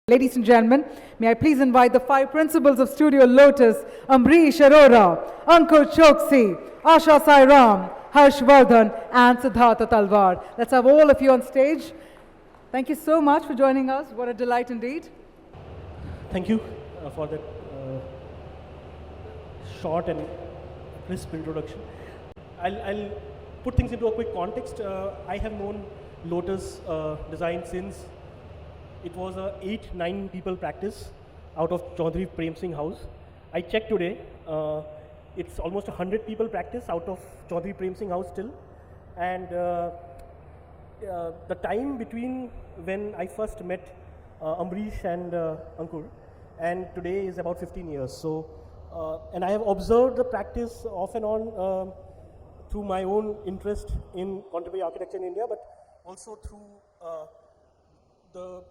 Ladies and gentlemen, may I please invite the five principals of Studio Lotus, Amrish Arora, Ankur Choksi, Asha Sairam, Harsh Vardhan, and Siddhartha Talwar. Let's have all of you on stage. Thank you so much for joining us. What a delight indeed. Thank you for that short and crisp introduction. I'll put things into a quick context. I have known Lotus Design since it was a 8-9 people practice out of Chaudhary Prem Singh House. I checked today, it's almost 100 people practice out of Chaudhary Prem Singh House still. And the time between when I first met Amrish and Ankur and today is about 15 years. So, and I have observed the practice off and on through my own interest in contemporary architecture in India, but also through the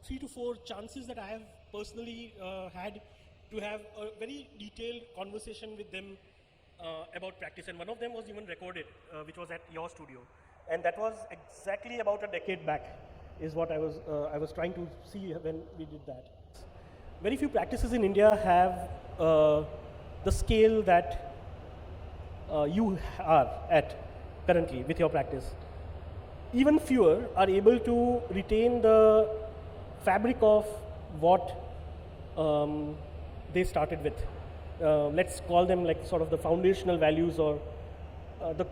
3 to 4 chances that I have personally had to have a very detailed conversation with them about practice, and one of them was even recorded, which was at your studio, and that was exactly about a decade back, is what I was trying to see when we did that. Very few practices in India have the scale that you are at currently with your practice. Even fewer are able to retain the fabric of what they started with. Let's call them like sort of the foundational values or the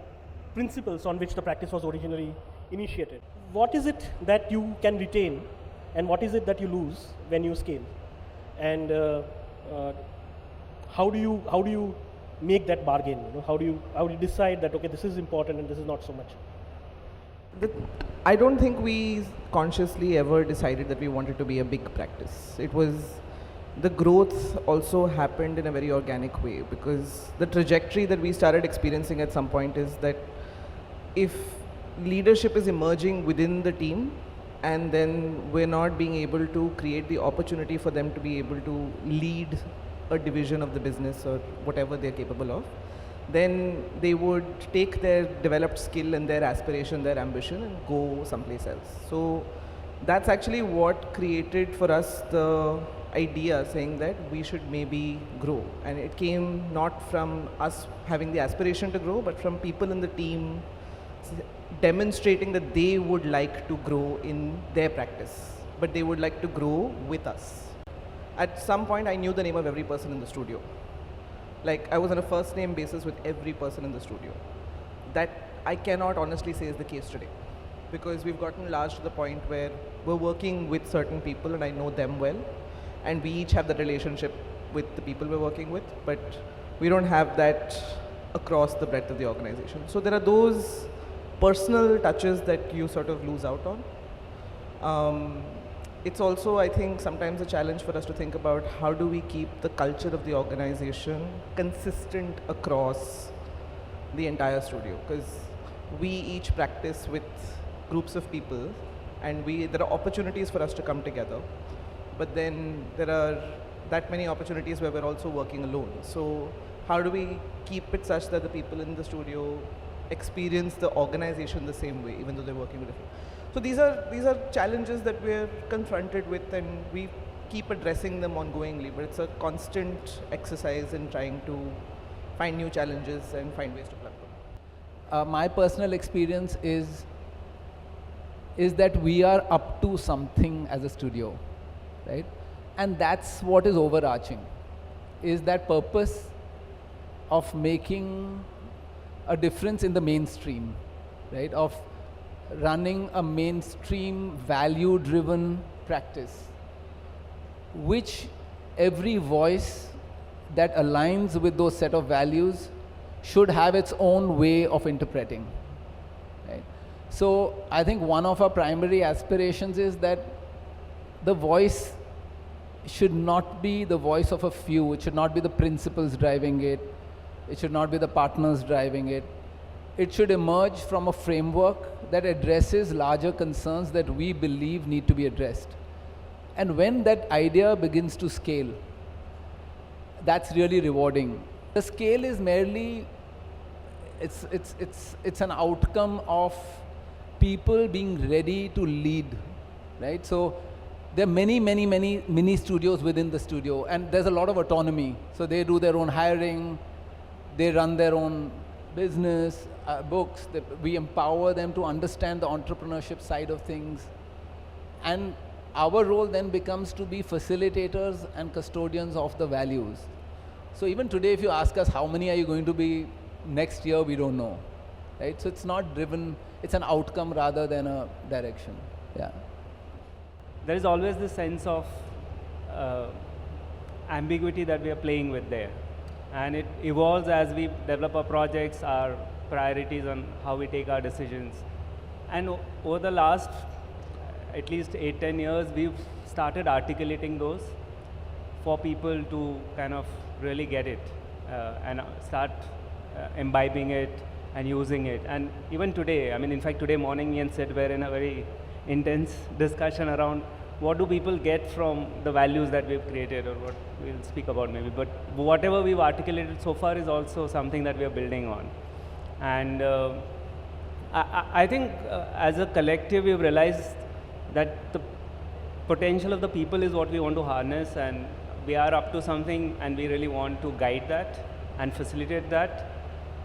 principles on which the practice was originally initiated. What is it that you can retain and what is it that you lose when you scale? And how do you make that bargain? You know, how do you decide that, okay, this is important and this is not so much? I don't think we consciously ever decided that we wanted to be a big practice. It was, the growth also happened in a very organic way, because the trajectory that we started experiencing at some point is that if leadership is emerging within the team and then we're not being able to create the opportunity for them to be able to lead a division of the business or whatever they're capable of, then they would take their developed skill and their aspiration, their ambition, and go someplace else. So that's actually what created for us the idea saying that we should maybe grow. And it came not from us having the aspiration to grow, but from people in the team demonstrating that they would like to grow in their practice, but they would like to grow with us. At some point, I knew the name of every person in the studio. Like, I was on a first name basis with every person in the studio. That I cannot honestly say is the case today, because we've gotten large to the point where we're working with certain people and I know them well, and we each have that relationship with the people we're working with, but we don't have that across the breadth of the organization. So there are those personal touches that you sort of lose out on. It's also, I think, sometimes a challenge for us to think about how do we keep the culture of the organization consistent across the entire studio, because we each practice with groups of people and there are opportunities for us to come together, but then there are that many opportunities where we're also working alone. So how do we keep it such that the people in the studio experience the organization the same way, even though they're working with different? So these are challenges that we're confronted with, and we keep addressing them ongoingly, but it's a constant exercise in trying to find new challenges and find ways to plug them. My personal experience is that we are up to something as a studio, right? And that's what is overarching, is that purpose of making a difference in the mainstream, right? Of running a mainstream value-driven practice, which every voice that aligns with those set of values should have its own way of interpreting, right? So I think one of our primary aspirations is that the voice should not be the voice of a few. It should not be the principals driving it. It should not be the partners driving it. It should emerge from a framework that addresses larger concerns that we believe need to be addressed. And when that idea begins to scale, that's really rewarding. The scale is merely, it's an outcome of people being ready to lead, right? So there are many mini studios within the studio, and there's a lot of autonomy. So they do their own hiring, they run their own business, books. We empower them to understand the entrepreneurship side of things. And our role then becomes to be facilitators and custodians of the values. So even today, if you ask us how many are you going to be next year, we don't know, right? So it's not driven, it's an outcome rather than a direction. Yeah. There is always this sense of ambiguity that we are playing with there. And it evolves as we develop our projects, our priorities on how we take our decisions. And over the last at least 8-10 years, we've started articulating those for people to kind of really get it and start imbibing it and using it. And even today, I mean, in fact, today morning, me and Sid were in a very intense discussion around what do people get from the values that we've created, or what we'll speak about maybe. But whatever we've articulated so far is also something that we are building on. And I think as a collective, we've realized that the potential of the people is what we want to harness, and we are up to something, and we really want to guide that and facilitate that.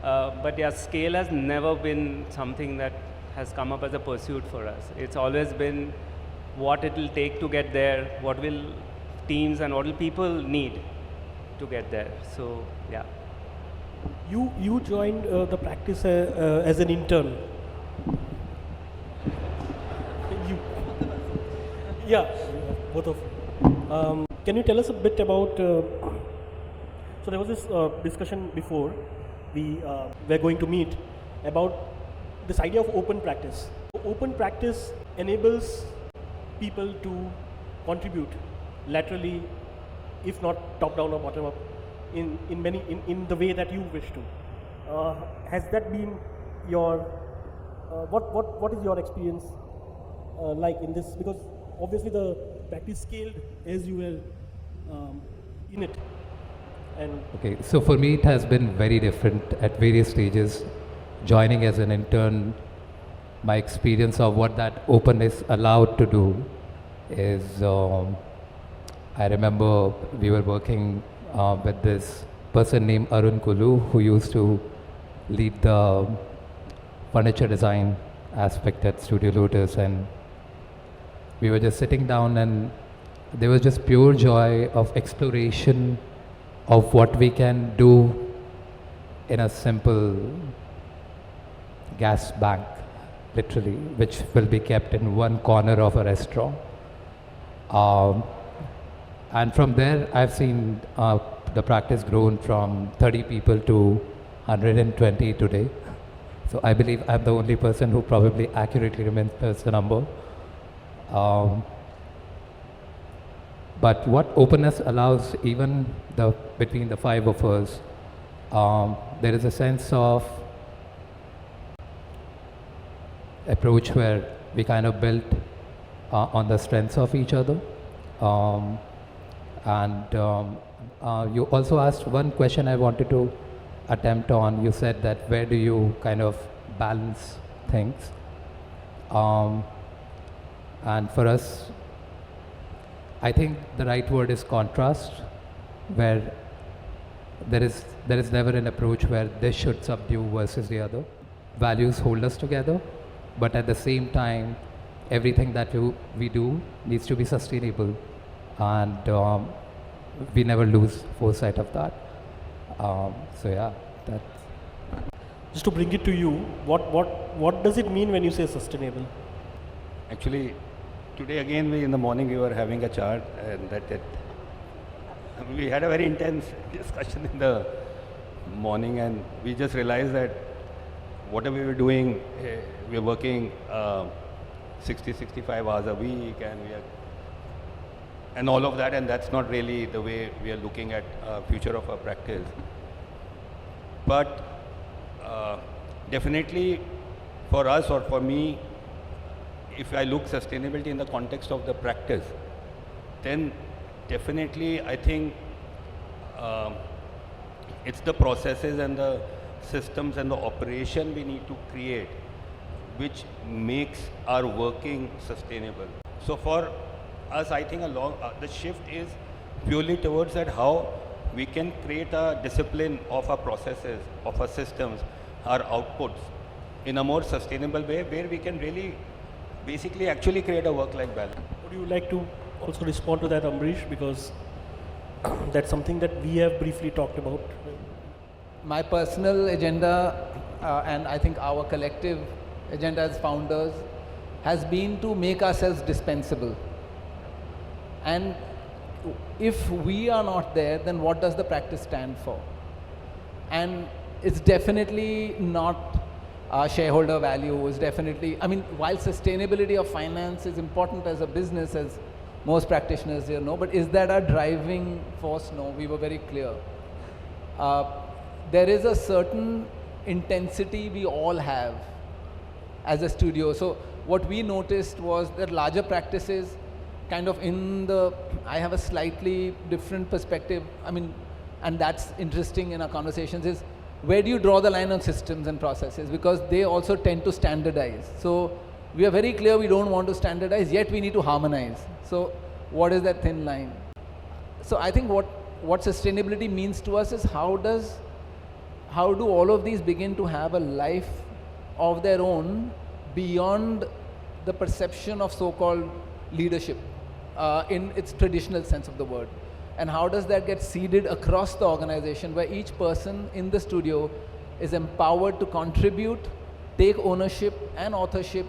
But yeah, scale has never been something that has come up as a pursuit for us. It's always been what it will take to get there, what will teams and what will people need to get there. So yeah. You joined the practice as an intern. Yeah, both of you. Can you tell us a bit about, so there was this discussion before we were going to meet about this idea of open practice. Open practice enables people to contribute laterally, if not top down or bottom up, in the way that you wish to. Has that been your, what is your experience like in this? Because obviously the practice scaled as you were in it. And okay, so for me it has been very different at various stages. Joining as an intern, my experience of what that openness allowed to do is, I remember we were working with this person named Arun Kulu, who used to lead the furniture design aspect at Studio Lotus, and we were just sitting down, and there was just pure joy of exploration of what we can do in a simple gas bank, literally, which will be kept in one corner of a restaurant. And from there, I've seen the practice grown from 30 people to 120 today. So I believe I'm the only person who probably accurately remembers the number. But what openness allows, even between the five of us, there is a sense of approach where we kind of built on the strengths of each other. You also asked one question I wanted to attempt on. You said that where do you kind of balance things? And for us, I think the right word is contrast, where there is never an approach where this should subdue versus the other. Values hold us together, but at the same time, everything that we do needs to be sustainable, and we never lose foresight of that. So yeah, that's. just to bring it to you, what does it mean when you say sustainable? Actually, today again, in the morning we were having a chart, and we had a very intense discussion in the morning, and we just realized that whatever we were doing, we are working 60-65 hours a week, and all of that, and that's not really the way we are looking at future of our practice. But definitely for us, or for me, if I look sustainability in the context of the practice, then definitely I think it's the processes and the systems and the operation we need to create which makes our working sustainable. So for us, I think the shift is purely towards that how we can create a discipline of our processes, of our systems, our outputs in a more sustainable way where we can really basically actually create a work-life balance. Would you like to also respond to that, Ambrish? Because that's something that we have briefly talked about. My personal agenda, and I think our collective agenda as founders, has been to make ourselves dispensable. And if we are not there, then what does the practice stand for? And it's definitely not shareholder value. It's definitely, I mean, while sustainability of finance is important as a business, as most practitioners here know, but is that our driving force? No, we were very clear. There is a certain intensity we all have as a studio. So what we noticed was that larger practices kind of I have a slightly different perspective, I mean, and that's interesting in our conversations, is where do you draw the line on systems and processes? Because they also tend to standardize. So we are very clear we don't want to standardize, yet we need to harmonize. So what is that thin line? So I think what sustainability means to us is how do all of these begin to have a life of their own beyond the perception of so-called leadership in its traditional sense of the word? And how does that get seeded across the organization where each person in the studio is empowered to contribute, take ownership and authorship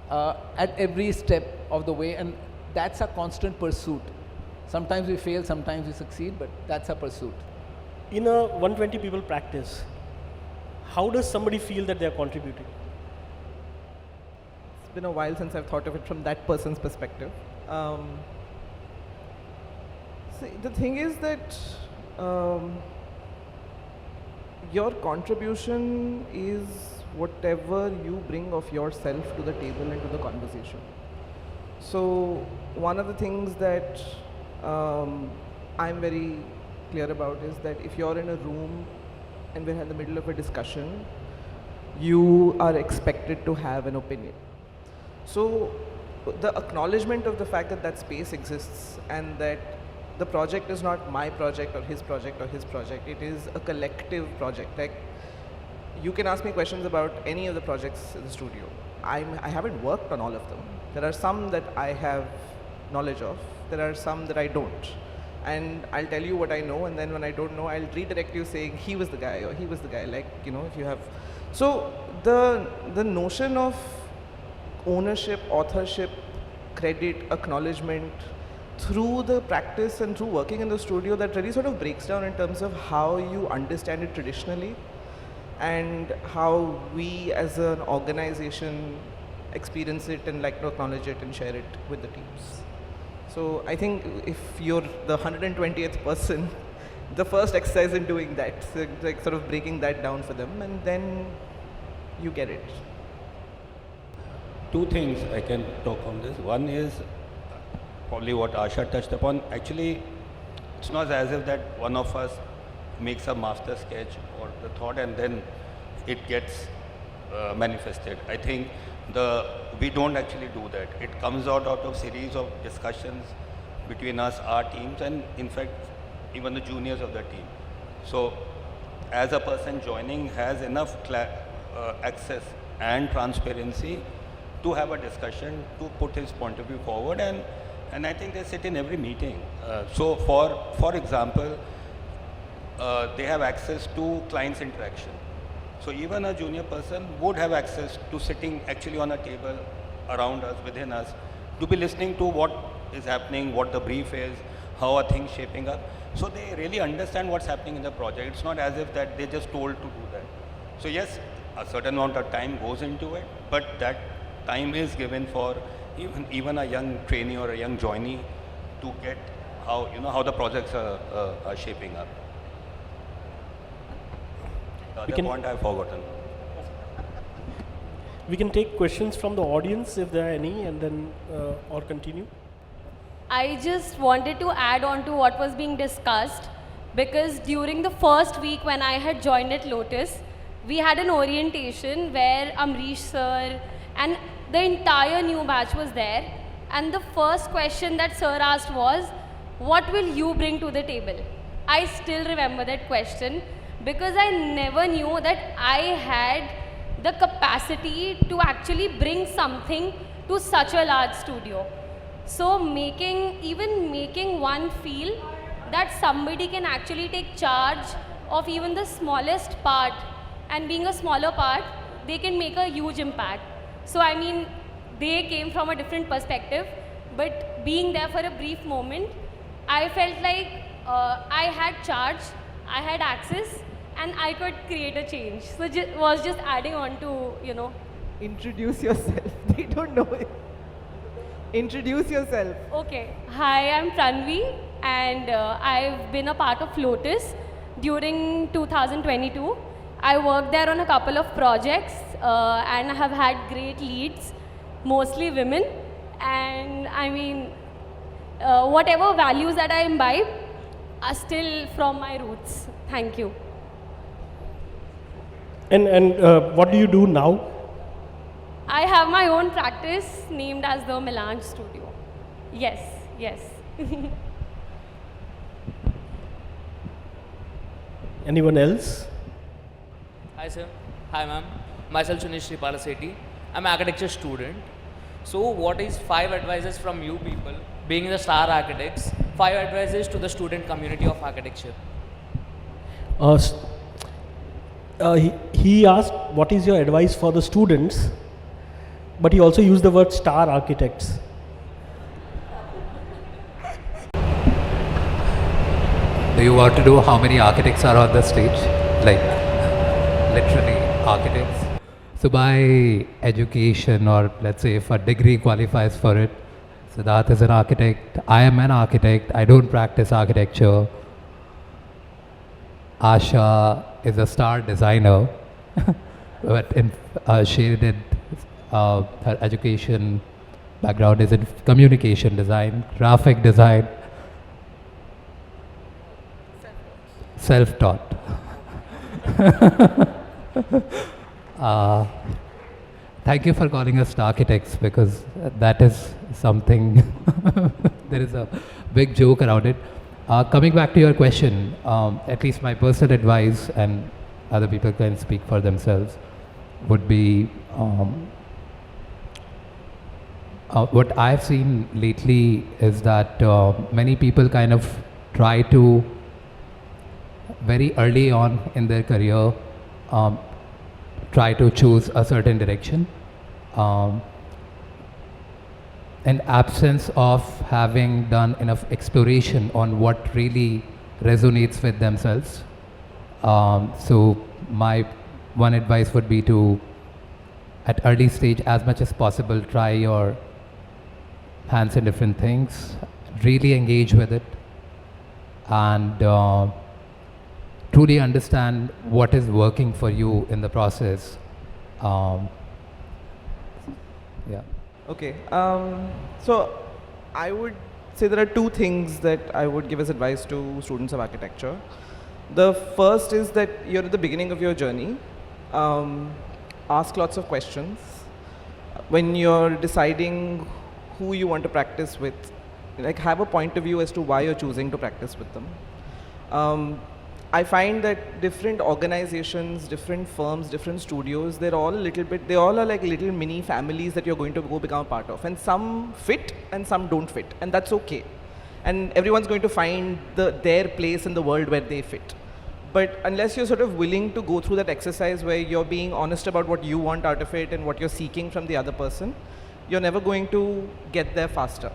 at every step of the way, and that's a constant pursuit. Sometimes we fail, sometimes we succeed, but that's a pursuit. In a 120 people practice, how does somebody feel that they are contributing? It's been a while since I've thought of it from that person's perspective. See, the thing is that your contribution is whatever you bring of yourself to the table and to the conversation. So one of the things that I'm very clear about is that if you're in a room and we're in the middle of a discussion, you are expected to have an opinion. So the acknowledgement of the fact that that space exists and that the project is not my project or his project or his project, it is a collective project. Like, you can ask me questions about any of the projects in the studio. I haven't worked on all of them. There are some that I have knowledge of, there are some that I don't. And I'll tell you what I know, and then when I don't know, I'll redirect you saying he was the guy or he was the guy, like, you know, if you have. So the notion of ownership, authorship, credit, acknowledgement through the practice and through working in the studio, that really sort of breaks down in terms of how you understand it traditionally and how we as an organization experience it and like to acknowledge it and share it with the teams. So I think if you're the 120th person, the first exercise in doing that, so like sort of breaking that down for them, and then you get it. Two things I can talk on this. One is probably what Asha touched upon. Actually, it's not as if that one of us makes a master sketch or the thought and then it gets manifested. I think we don't actually do that. It comes out of series of discussions between us, our teams, and in fact, even the juniors of the team. So, as a person joining has enough access and transparency to have a discussion, to put his point of view forward, and I think they sit in every meeting. So, for example, they have access to clients' interaction. So even a junior person would have access to sitting actually on a table around us, within us, to be listening to what is happening, what the brief is, how are things shaping up. So they really understand what's happening in the project. It's not as if that they're just told to do that. So yes, a certain amount of time goes into it, but that time is given for even a young trainee or a young joinee to get how the projects are shaping up. The other point I've forgotten. We can take questions from the audience if there are any, and then or continue. I just wanted to add on to what was being discussed, because during the first week when I had joined at Lotus, we had an orientation where Amrish sir and the entire new batch was there, and the first question that sir asked was, what will you bring to the table? I still remember that question because I never knew that I had the capacity to actually bring something to such a large studio. So even making one feel that somebody can actually take charge of even the smallest part, and being a smaller part, they can make a huge impact. So I mean, they came from a different perspective, but being there for a brief moment, I felt like I had charge, I had access, and I could create a change. So was just adding on to, Introduce yourself. They don't know it. Introduce yourself. Okay. Hi, I'm Pranvi, and I've been a part of Lotus during 2022. I worked there on a couple of projects, and I have had great leads, mostly women. And I mean, whatever values that I imbibe are still from my roots. Thank you. And what do you do now? I have my own practice named as the Melange Studio. Yes, yes. Anyone else? Hi sir. Hi ma'am. Myself Sunish Sripalasetti. I'm an architecture student. So what is 5 advices from you people, being the star architects, 5 advices to the student community of architecture? He asked, what is your advice for the students? But he also used the word star architects. Do you want to know how many architects are on the stage? Like, literally architects. So by education, or let's say if a degree qualifies for it, Siddharth is an architect, I am an architect, I don't practice architecture. Asha is a star designer, but she did, her education background is in communication design, graphic design, self-taught. Thank you for calling us architects, because that is something, there is a big joke around it. Coming back to your question, at least my personal advice, and other people can speak for themselves, would be what I've seen lately is that many people kind of try to, very early on in their career, try to choose a certain direction. In absence of having done enough exploration on what really resonates with themselves. So my one advice would be to, at early stage, as much as possible, try your hands in different things, really engage with it, and truly understand what is working for you in the process. Yeah. Okay. So I would say there are 2 things that I would give as advice to students of architecture. The first is that you're at the beginning of your journey. Ask lots of questions. When you're deciding who you want to practice with, like, have a point of view as to why you're choosing to practice with them. I find that different organizations, different firms, different studios, they all are like little mini families that you're going to go become a part of. And some fit and some don't fit. And that's okay. And everyone's going to find their place in the world where they fit. But unless you're sort of willing to go through that exercise where you're being honest about what you want out of it and what you're seeking from the other person, you're never going to get there faster.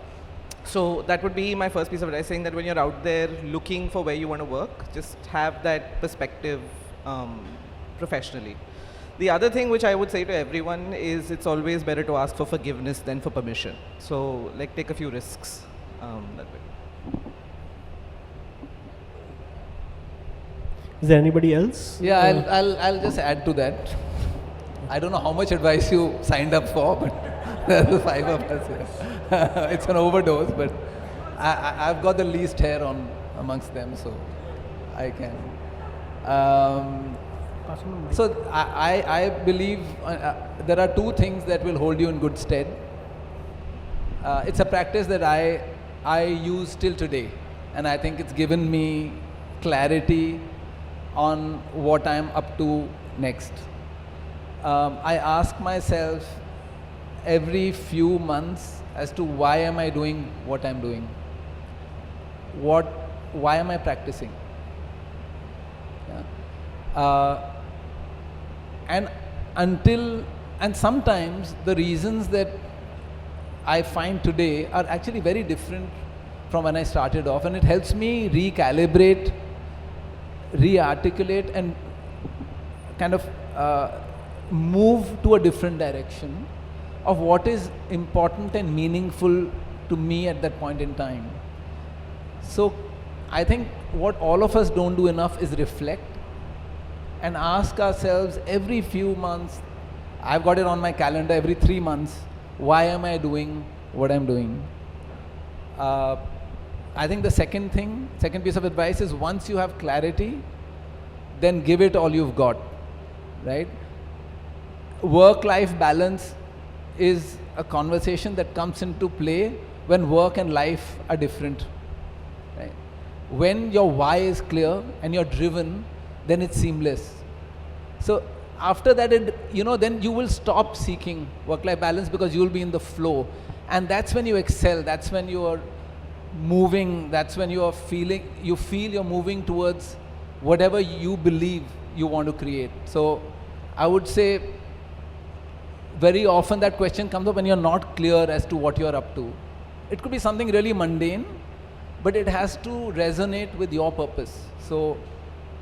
So that would be my first piece of advice, saying that when you're out there looking for where you want to work, just have that perspective professionally. The other thing which I would say to everyone is it's always better to ask for forgiveness than for permission. So like, take a few risks that way. Is there anybody else? Yeah, I'll just add to that. I don't know how much advice you signed up for, but there are 5 of us here. It's an overdose, but I've got the least hair on amongst them, so I can. So I believe there are 2 things that will hold you in good stead. it's a practice that I use till today, and I think it's given me clarity on what I'm up to next. I ask myself every few months as to why am I doing what I'm doing? Why am I practicing? Yeah. And sometimes the reasons that I find today are actually very different from when I started off, and it helps me recalibrate, re-articulate, and kind of move to a different direction of what is important and meaningful to me at that point in time. So I think what all of us don't do enough is reflect and ask ourselves every few months, I've got it on my calendar every 3 months, why am I doing what I'm doing? I think the second piece of advice is, once you have clarity, then give it all you've got, right? Work-life balance is a conversation that comes into play when work and life are different, right? When your why is clear and you're driven, then it's seamless. So after that, then you will stop seeking work-life balance because you will be in the flow. And that's when you excel, that's when you are moving, that's when you feel you're moving towards whatever you believe you want to create. So I would say very often that question comes up when you're not clear as to what you're up to. It could be something really mundane, but it has to resonate with your purpose. So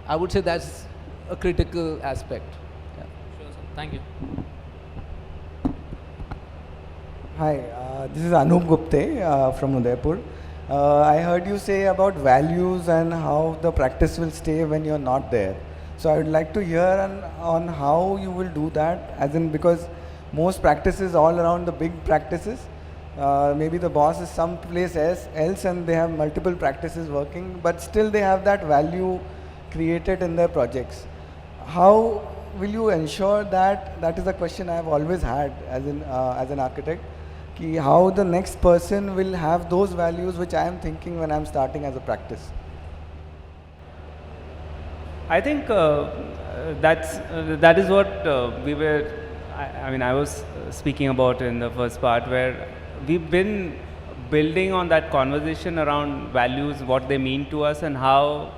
I would say that's a critical aspect. Yeah. Sure, sir. Thank you. Hi, this is Anup Gupte from Udaipur. I heard you say about values and how the practice will stay when you're not there. So I would like to hear on how you will do that, as in, because most practices all around the big practices, maybe the boss is someplace else and they have multiple practices working, but still they have that value created in their projects. How will you ensure that? That is a question I have always had as an architect. How the next person will have those values which I am thinking when I am starting as a practice. I think that is what I was speaking about in the first part, where we've been building on that conversation around values, what they mean to us, and how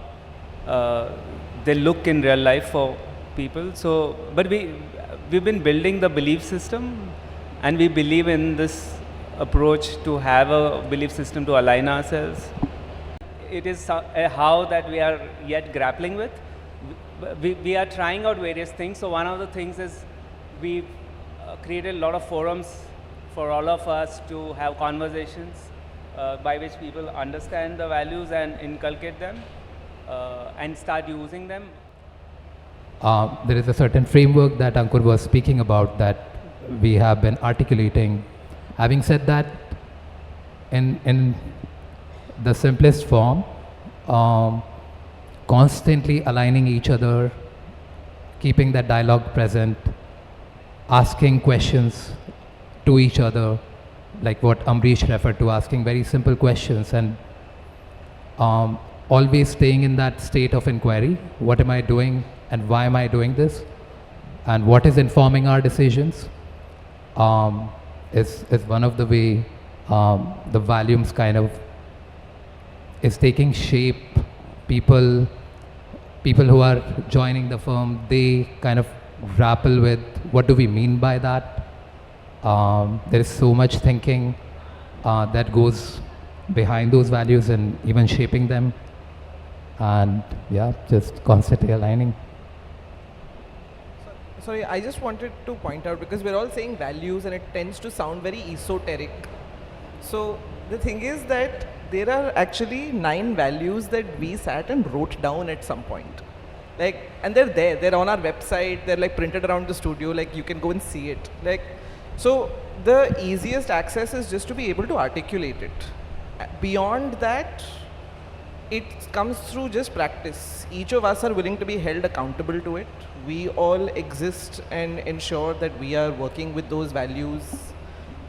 they look in real life for people. So, but we've been building the belief system, and we believe in this approach to have a belief system to align ourselves. It is how that we are yet grappling with. We are trying out various things. So one of the things is we've created a lot of forums for all of us to have conversations by which people understand the values and inculcate them and start using them. There is a certain framework that Ankur was speaking about that we have been articulating. Having said that, in the simplest form, constantly aligning each other, keeping that dialogue present, asking questions to each other, like what Amrish referred to, asking very simple questions, and always staying in that state of inquiry. What am I doing and why am I doing this? And what is informing our decisions is one of the way the volumes kind of is taking shape. People who are joining the firm, they kind of grapple with what do we mean by that. There is so much thinking that goes behind those values and even shaping them, and yeah, just constantly aligning. Sorry, I just wanted to point out, because we're all saying values and it tends to sound very esoteric. So the thing is that there are actually 9 values that we sat and wrote down at some point. And they're on our website, they're like printed around the studio, like you can go and see it. So the easiest access is just to be able to articulate it. Beyond that, it comes through just practice. Each of us are willing to be held accountable to it. We all exist and ensure that we are working with those values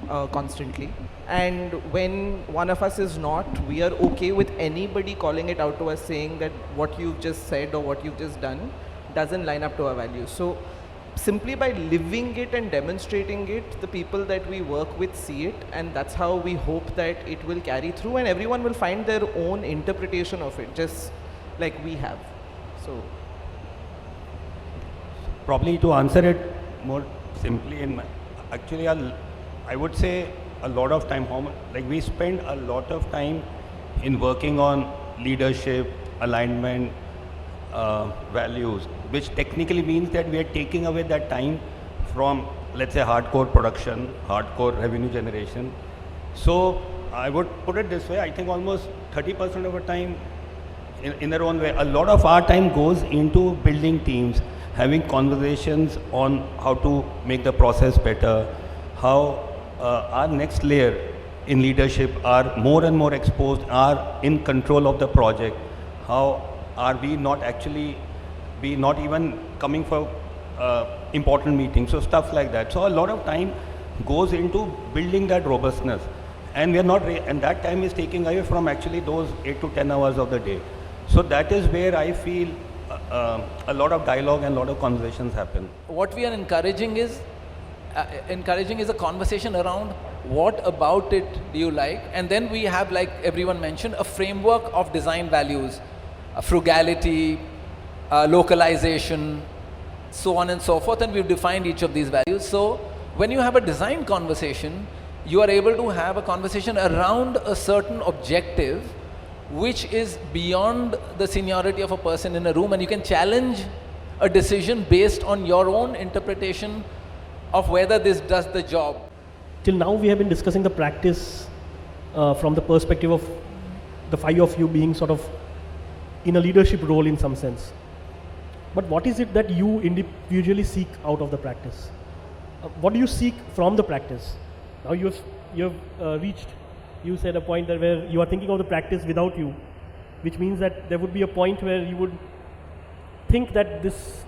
constantly. And when one of us is not, we are okay with anybody calling it out to us, saying that what you've just said or what you've just done doesn't line up to our values. So simply by living it and demonstrating it, the people that we work with see it, and that's how we hope that it will carry through, and everyone will find their own interpretation of it, just like we have. So Probably to answer it more simply, actually, I would say a lot of time, like we spend a lot of time in working on leadership, alignment, values, which technically means that we are taking away that time from, let's say, hardcore production, hardcore revenue generation. So I would put it this way, I think almost 30% of our time in their own way, a lot of our time goes into building teams, having conversations on how to make the process better, how our next layer in leadership are more and more exposed, are in control of the project, how are we not actually, we not even coming for important meetings, so stuff like that. So a lot of time goes into building that robustness, and we are not, and that time is taking away from actually those 8 to 10 hours of the day. So that is where I feel a lot of dialogue and a lot of conversations happen. What we are encouraging is a conversation around what about it do you like, and then we have, like everyone mentioned, a framework of design values, frugality, localization, so on and so forth, and we've defined each of these values. So when you have a design conversation, you are able to have a conversation around a certain objective which is beyond the seniority of a person in a room, and you can challenge a decision based on your own interpretation of whether this does the job. Till now we have been discussing the practice from the perspective of the 5 of you being sort of in a leadership role in some sense. But what is it that you individually seek out of the practice? What do you seek from the practice? Now you have reached, you said a point that where you are thinking of the practice without you, which means that there would be a point where you would think that this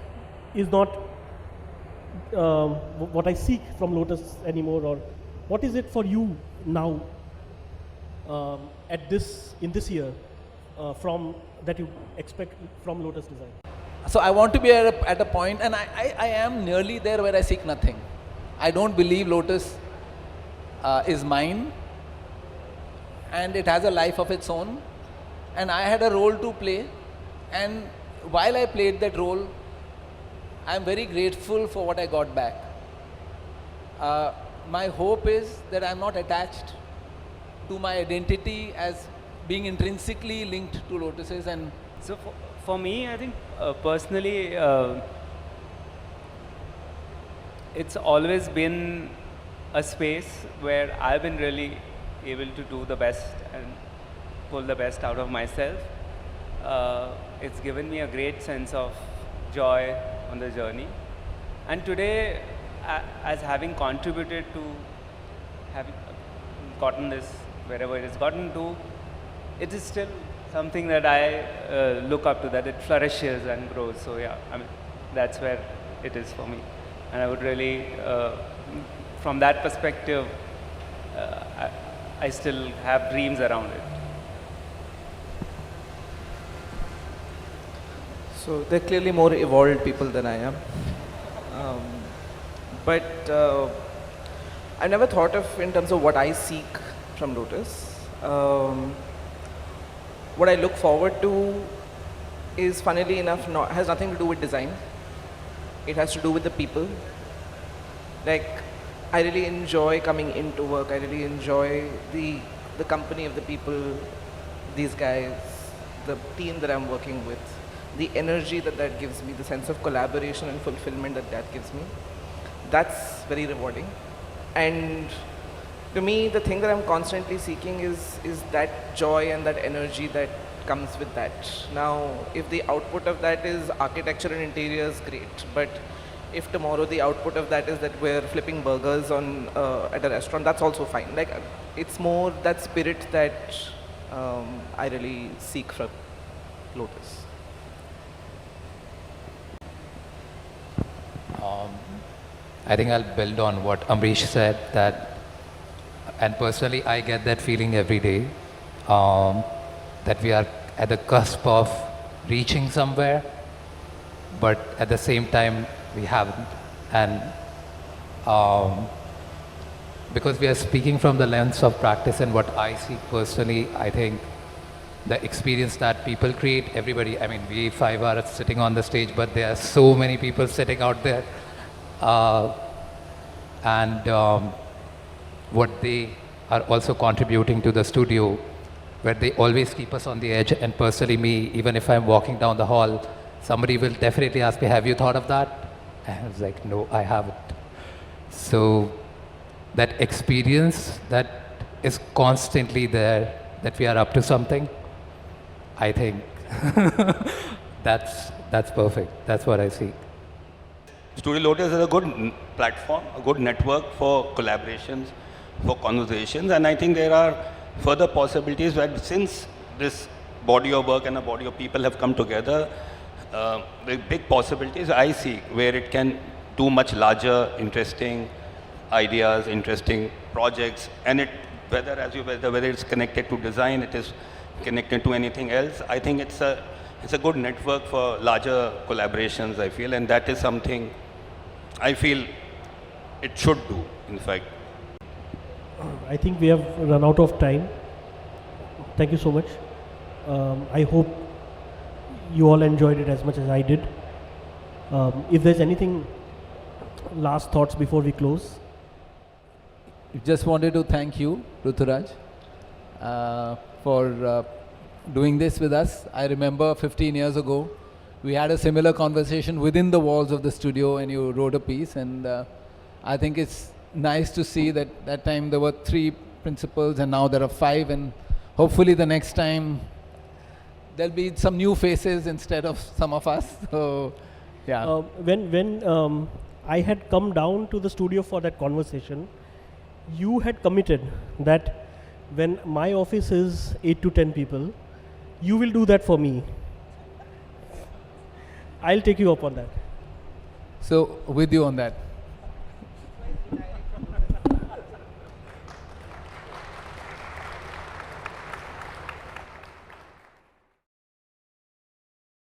is not what I seek from Lotus anymore, or what is it for you now in this year from that you expect from Lotus Design? So I want to be at a point, and I am nearly there, where I seek nothing. I don't believe Lotus is mine, and it has a life of its own, and I had a role to play, and while I played that role, I am very grateful for what I got back. My hope is that I am not attached to my identity as being intrinsically linked to Lotus's. And so for me, I think personally, it's always been a space where I've been really able to do the best and pull the best out of myself. It's given me a great sense of joy on the journey. And today, as having contributed to having gotten this wherever it has gotten to, it is still something that I look up to, that it flourishes and grows. So yeah, I mean, that's where it is for me. And I would really, from that perspective, I still have dreams around it. So they're clearly more evolved people than I am. But I never thought of in terms of what I seek from Lotus. What I look forward to is, funnily enough, has nothing to do with design. It has to do with the people. Like, I really enjoy coming into work. I really enjoy the company of the people, these guys, the team that I'm working with, the energy that gives me, the sense of collaboration and fulfillment that gives me. That's very rewarding. And to me, the thing that I'm constantly seeking is that joy and that energy that comes with that. Now, if the output of that is architecture and interiors, great. But if tomorrow the output of that is that we're flipping burgers at a restaurant, that's also fine. Like, it's more that spirit that I really seek from Lotus. I think I'll build on what Amrish said, that And personally, I get that feeling every day, that we are at the cusp of reaching somewhere, but at the same time, we haven't. And because we are speaking from the lens of practice and what I see personally, I think the experience that people create, everybody, I mean, we five are sitting on the stage, but there are so many people sitting out there. And what they are also contributing to the studio, where they always keep us on the edge. And personally, me, even if I'm walking down the hall, somebody will definitely ask me, have you thought of that? And I was like, no, I haven't. So that experience that is constantly there, that we are up to something, I think that's perfect. That's what I see. Studio Lotus is a good platform, a good network for collaborations, for conversations, and I think there are further possibilities where since this body of work and a body of people have come together, the big possibilities I see where it can do much larger, interesting ideas, interesting projects, and whether it's connected to design, it is connected to anything else. I think it's a good network for larger collaborations, I feel, and that is something I feel it should do, in fact. I think we have run out of time. Thank you so much. I hope you all enjoyed it as much as I did. If there's anything, last thoughts before we close. Just wanted to thank you, Ruturaj, for doing this with us. I remember 15 years ago, we had a similar conversation within the walls of the studio and you wrote a piece, and I think it's nice to see that that time there were 3 principals and now there are 5, and hopefully the next time there'll be some new faces instead of some of us. So, yeah. When I had come down to the studio for that conversation, you had committed that when my office is 8 to 10 people, you will do that for me. I'll take you up on that. So, with you on that.